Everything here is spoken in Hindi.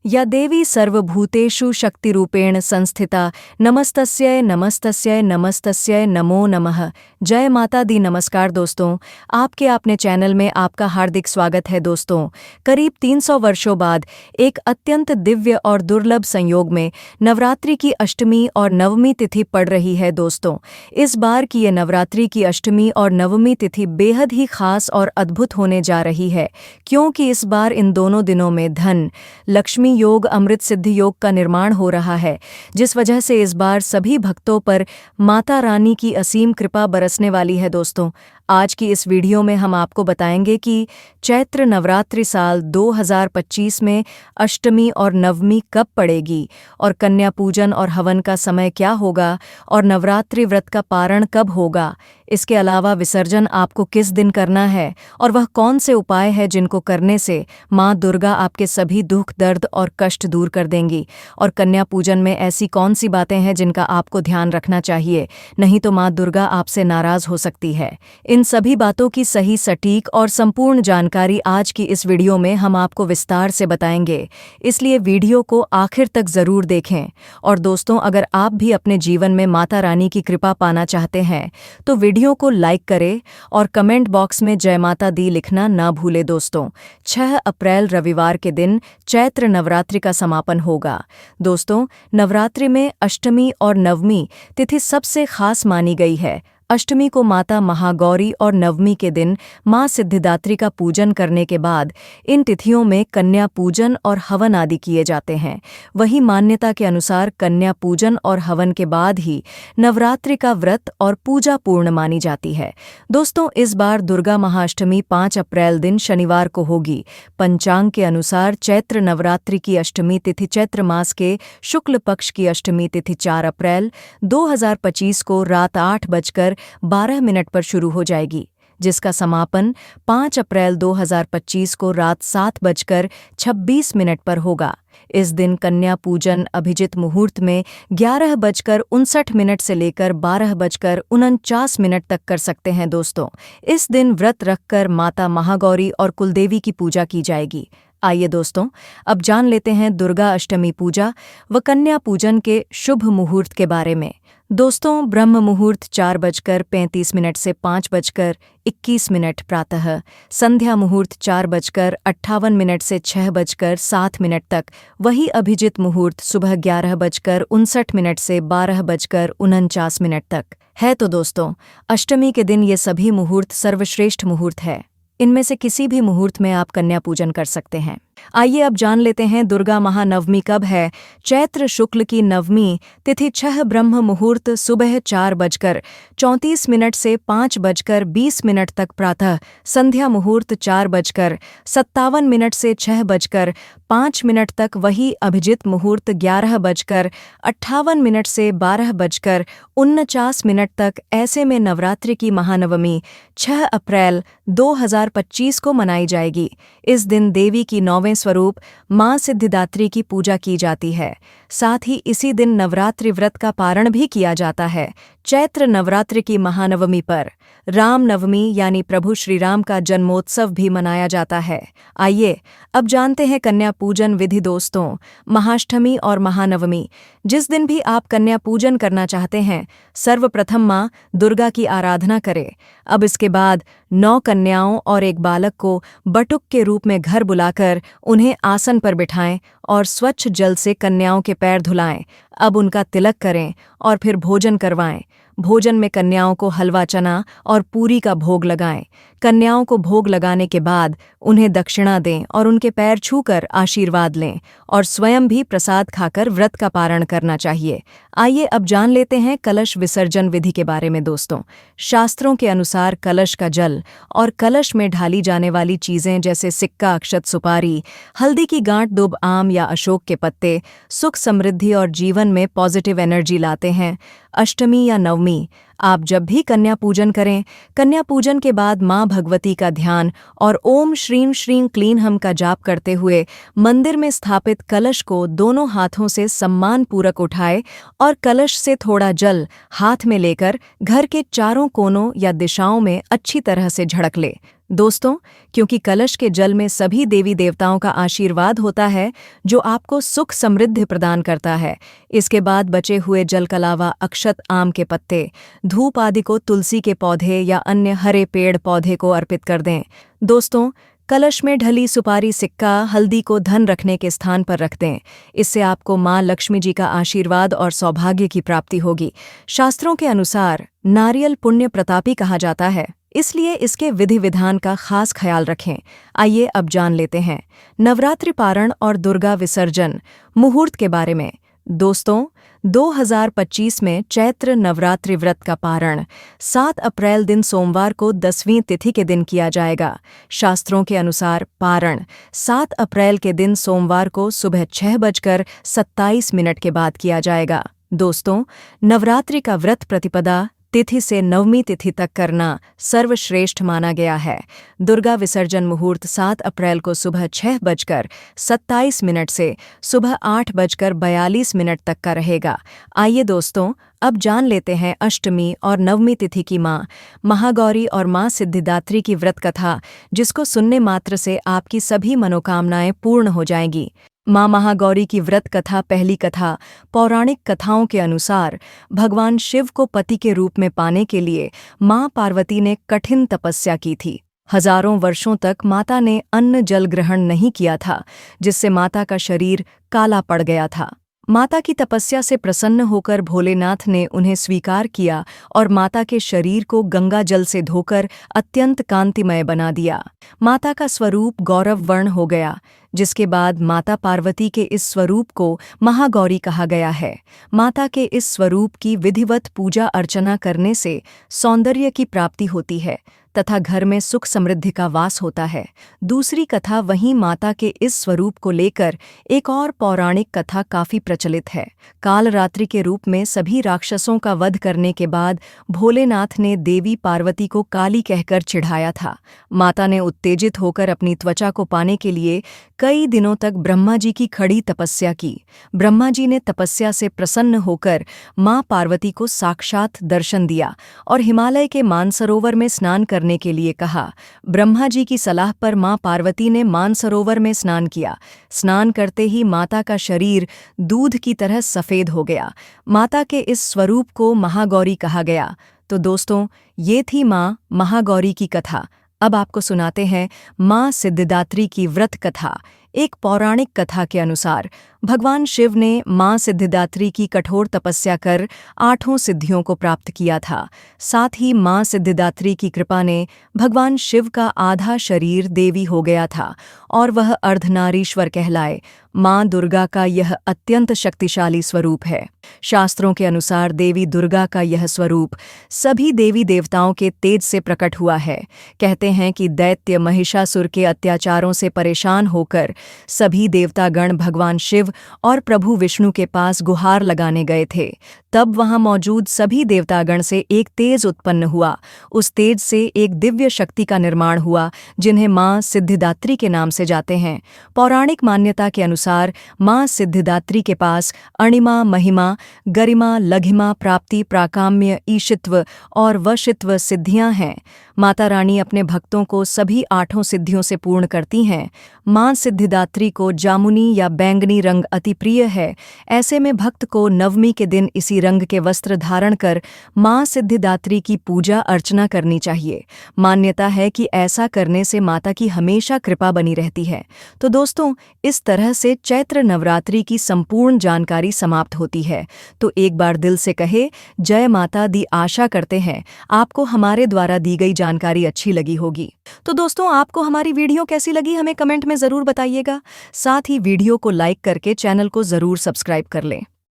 या देवी सर्वभूतेषु शक्तिरूपेण संस्थिता नमस्तस्यै नमस्तस्यै नमस्तस्यै नमो नमः। जय माता दी। नमस्कार दोस्तों, आपके अपने चैनल में आपका हार्दिक स्वागत है। दोस्तों, करीब 300 वर्षों बाद एक अत्यंत दिव्य और दुर्लभ संयोग में नवरात्रि की अष्टमी और नवमी तिथि पड़ रही है। दोस्तों, इस बार की ये नवरात्रि की अष्टमी और नवमी तिथि बेहद ही खास और अद्भुत होने जा रही है, क्योंकि इस बार इन दोनों दिनों में धन, लक्ष्मी योग, अमृत सिद्धि योग का निर्माण हो रहा है, जिस वजह से इस बार सभी भक्तों पर माता रानी की असीम कृपा बरसने वाली है। दोस्तों, आज की इस वीडियो में हम आपको बताएंगे कि चैत्र नवरात्रि साल 2025 में अष्टमी और नवमी कब पड़ेगी और कन्या पूजन और हवन का समय क्या होगा और नवरात्रि व्रत का पारण कब होगा। इसके अलावा विसर्जन आपको किस दिन करना है और वह कौन से उपाय है जिनको करने से माँ दुर्गा आपके सभी दुख, दर्द और कष्ट दूर कर देंगी, और कन्या पूजन में ऐसी कौन सी बातें हैं जिनका आपको ध्यान रखना चाहिए, नहीं तो माँ दुर्गा आपसे नाराज हो सकती है। इन सभी बातों की सही, सटीक और संपूर्ण जानकारी आज की इस वीडियो में हम आपको विस्तार से बताएंगे, इसलिए वीडियो को आखिर तक जरूर देखें। और दोस्तों, अगर आप भी अपने जीवन में माता रानी की कृपा पाना चाहते हैं तो वीडियो को लाइक करें और कमेंट बॉक्स में जय माता दी लिखना ना भूलें। दोस्तों, 6 अप्रैल रविवार के दिन चैत्र नवरात्रि का समापन होगा। दोस्तों, नवरात्रि में अष्टमी और नवमी तिथि सबसे खास मानी गई है। अष्टमी को माता महागौरी और नवमी के दिन माँ सिद्धिदात्री का पूजन करने के बाद इन तिथियों में कन्या पूजन और हवन आदि किए जाते हैं। वही मान्यता के अनुसार कन्या पूजन और हवन के बाद ही नवरात्रि का व्रत और पूजा पूर्ण मानी जाती है। दोस्तों, इस बार दुर्गा महाअष्टमी 5 अप्रैल दिन शनिवार को होगी। पंचांग के अनुसार चैत्र नवरात्रि की अष्टमी तिथि चैत्र मास के शुक्ल पक्ष की अष्टमी तिथि 4 अप्रैल 2025 को रात 8:12 पर शुरू हो जाएगी, जिसका समापन 5 अप्रैल 2025 को रात 7:26 पर होगा। इस दिन कन्या पूजन अभिजित मुहूर्त में 11:59 से लेकर 12:49 तक कर सकते हैं। दोस्तों, इस दिन व्रत रखकर माता महागौरी और कुलदेवी की पूजा की जाएगी। आइए दोस्तों, अब जान लेते हैं दुर्गा अष्टमी पूजा व कन्या पूजन के शुभ मुहूर्त के बारे में। दोस्तों, ब्रह्म मुहूर्त 4:35 से 5:21 प्रातः, संध्या मुहूर्त 4:58 से 6:07 तक, वही अभिजित मुहूर्त सुबह 11:59 से 12:49 तक है। तो दोस्तों, अष्टमी के दिन ये सभी मुहूर्त सर्वश्रेष्ठ मुहूर्त है। इनमें से किसी भी मुहूर्त में आप कन्या पूजन कर सकते हैं। आइए अब जान लेते हैं दुर्गा महानवमी कब है। चैत्र शुक्ल की नवमी तिथि 6 ब्रह्म मुहूर्त सुबह 4:34 से 5:20 तक प्रातः, संध्या मुहूर्त 4:57 से 6:05 तक, वही अभिजित मुहूर्त 11:58 से 12:49 तक। ऐसे में नवरात्रि की महानवमी 6 अप्रैल 2025 को मनाई जाएगी। इस दिन देवी की 9वें स्वरूप माँ सिद्धिदात्री की पूजा की जाती है। साथ ही इसी दिन नवरात्रि व्रत का पारण भी किया जाता है। चैत्र नवरात्रि की महानवमी पर राम नवमी यानी प्रभु श्री राम का जन्मोत्सव भी मनाया जाता है। आइए अब जानते हैं कन्या पूजन विधि। दोस्तों, महाअष्टमी और महानवमी जिस दिन भी आप कन्या पूजन करना चाहते हैं, सर्वप्रथम माँ दुर्गा की आराधना करें। अब इसके बाद 9 कन्याओं और एक बालक को बटुक के रूप में घर बुलाकर उन्हें आसन पर बिठाएं और स्वच्छ जल से कन्याओं के पैर धुलाएं। अब उनका तिलक करें और फिर भोजन करवाएं। भोजन में कन्याओं को हलवा, चना और पूरी का भोग लगाएं। कन्याओं को भोग लगाने के बाद उन्हें दक्षिणा दें और उनके पैर छूकर आशीर्वाद लें, और स्वयं भी प्रसाद खाकर व्रत का पारण करना चाहिए। आइए अब जान लेते हैं कलश विसर्जन विधि के बारे में। दोस्तों, शास्त्रों के अनुसार कलश का जल और कलश में ढाली जाने वाली चीजें जैसे सिक्का, अक्षत, सुपारी, हल्दी की गांठ, दुब, आम या अशोक के पत्ते सुख, समृद्धि और जीवन में पॉजिटिव एनर्जी लाते हैं। अष्टमी या नवमी आप जब भी कन्या पूजन करें, कन्या पूजन के बाद माँ भगवती का ध्यान और ओम श्रीं श्रीं क्लीं हम का जाप करते हुए मंदिर में स्थापित कलश को दोनों हाथों से सम्मानपूर्वक उठाए और कलश से थोड़ा जल हाथ में लेकर घर के चारों कोनों या दिशाओं में अच्छी तरह से झड़क ले। दोस्तों, क्योंकि कलश के जल में सभी देवी देवताओं का आशीर्वाद होता है जो आपको सुख समृद्धि प्रदान करता है। इसके बाद बचे हुए जल के अलावा अक्षत, आम के पत्ते, धूप आदि को तुलसी के पौधे या अन्य हरे पेड़ पौधे को अर्पित कर दें। दोस्तों, कलश में ढली सुपारी, सिक्का, हल्दी को धन रखने के स्थान पर रख दें। इससे आपको माँ लक्ष्मी जी का आशीर्वाद और सौभाग्य की प्राप्ति होगी। शास्त्रों के अनुसार नारियल पुण्य प्रतापी कहा जाता है, इसलिए इसके विधि विधान का खास ख्याल रखें। आइए अब जान लेते हैं नवरात्रि पारण और दुर्गा विसर्जन मुहूर्त के बारे में। दोस्तों, 2025 में चैत्र नवरात्रि व्रत का पारण 7 अप्रैल दिन सोमवार को 10वीं तिथि के दिन किया जाएगा। शास्त्रों के अनुसार पारण 7 अप्रैल के दिन सोमवार को सुबह 6:27 के बाद किया जाएगा। दोस्तों, नवरात्रि का व्रत प्रतिपदा तिथि से 9वीं तिथि तक करना सर्वश्रेष्ठ माना गया है। दुर्गा विसर्जन मुहूर्त 7 अप्रैल को सुबह 6:27 से सुबह 8:42 तक का रहेगा। आइए दोस्तों, अब जान लेते हैं अष्टमी और 9वीं तिथि की माँ महागौरी और माँ सिद्धिदात्री की व्रत कथा, जिसको सुनने मात्र से आपकी सभी मनोकामनाएं पूर्ण हो जाएंगी। माँ महागौरी की व्रत कथा। पहली कथा। पौराणिक कथाओं के अनुसार भगवान शिव को पति के रूप में पाने के लिए माँ पार्वती ने कठिन तपस्या की थी। हजारों वर्षों तक माता ने अन्न जल ग्रहण नहीं किया था, जिससे माता का शरीर काला पड़ गया था। माता की तपस्या से प्रसन्न होकर भोलेनाथ ने उन्हें स्वीकार किया और माता के शरीर को गंगा जल से धोकर अत्यंत कांतिमय बना दिया। माता का स्वरूप गौरव वर्ण हो गया, जिसके बाद माता पार्वती के इस स्वरूप को महागौरी कहा गया है। माता के इस स्वरूप की विधिवत पूजा अर्चना करने से सौंदर्य की प्राप्ति होती है तथा घर में सुख समृद्धि का वास होता है। दूसरी कथा। वहीं माता के इस स्वरूप को लेकर एक और पौराणिक कथा काफी प्रचलित है। कालरात्रि के रूप में सभी राक्षसों का वध करने के बाद भोलेनाथ ने देवी पार्वती को काली कहकर चिढ़ाया था। माता ने उत्तेजित होकर अपनी त्वचा को पाने के लिए कई दिनों तक ब्रह्मा जी की खड़ी तपस्या की। ब्रह्मा जी ने तपस्या से प्रसन्न होकर मां पार्वती को साक्षात दर्शन दिया और हिमालय के मानसरोवर में स्नान करने के लिए कहा। ब्रह्मा जी की सलाह पर मां पार्वती ने मानसरोवर में स्नान किया। स्नान करते ही माता का शरीर दूध की तरह सफेद हो गया। माता के इस स्वरूप को महागौरी कहा गया। तो दोस्तों, ये थी मां महागौरी की कथा। अब आपको सुनाते हैं माँ सिद्धिदात्री की व्रत कथा। एक पौराणिक कथा के अनुसार भगवान शिव ने माँ सिद्धिदात्री की कठोर तपस्या कर 8 सिद्धियों को प्राप्त किया था। साथ ही माँ सिद्धिदात्री की कृपा ने भगवान शिव का आधा शरीर देवी हो गया था और वह अर्धनारीश्वर कहलाए। माँ दुर्गा का यह अत्यंत शक्तिशाली स्वरूप है। शास्त्रों के अनुसार देवी दुर्गा का यह स्वरूप सभी देवी देवताओं के तेज से प्रकट हुआ है। कहते हैं कि दैत्य महिषासुर के अत्याचारों से परेशान होकर सभी देवतागण भगवान शिव और प्रभु विष्णु के पास गुहार लगाने गए थे। तब वहां मौजूद सभी देवतागण से एक तेज उत्पन्न हुआ। उस तेज से एक दिव्य शक्ति का निर्माण हुआ, जिन्हें माँ सिद्धिदात्री के नाम से जाते हैं। पौराणिक मान्यता के अनुसार माँ सिद्धिदात्री के पास अणिमा, महिमा, गरिमा, लघिमा, प्राप्ति, प्राकाम्य, ईशित्व और वशित्व सिद्धियां हैं। माता रानी अपने भक्तों को सभी 8 सिद्धियों से पूर्ण करती हैं। माँ सिद्धिदात्री को जामुनी या बैंगनी रंग अति प्रिय है। ऐसे में भक्त को 9वीं के दिन इसी रंग के वस्त्र धारण कर माँ सिद्धिदात्री की पूजा अर्चना करनी चाहिए। मान्यता है कि ऐसा करने से माता की हमेशा कृपा बनी रहती है। तो दोस्तों, इस तरह से चैत्र नवरात्रि की संपूर्ण जानकारी समाप्त होती है। तो एक बार दिल से कहे जय माता दी। आशा करते हैं आपको हमारे द्वारा दी गई जानकारी अच्छी लगी होगी। तो दोस्तों, आपको हमारी वीडियो कैसी लगी हमें कमेंट में ज़रूर बताइएगा। साथ ही वीडियो को लाइक करके चैनल को ज़रूर सब्सक्राइब कर लें।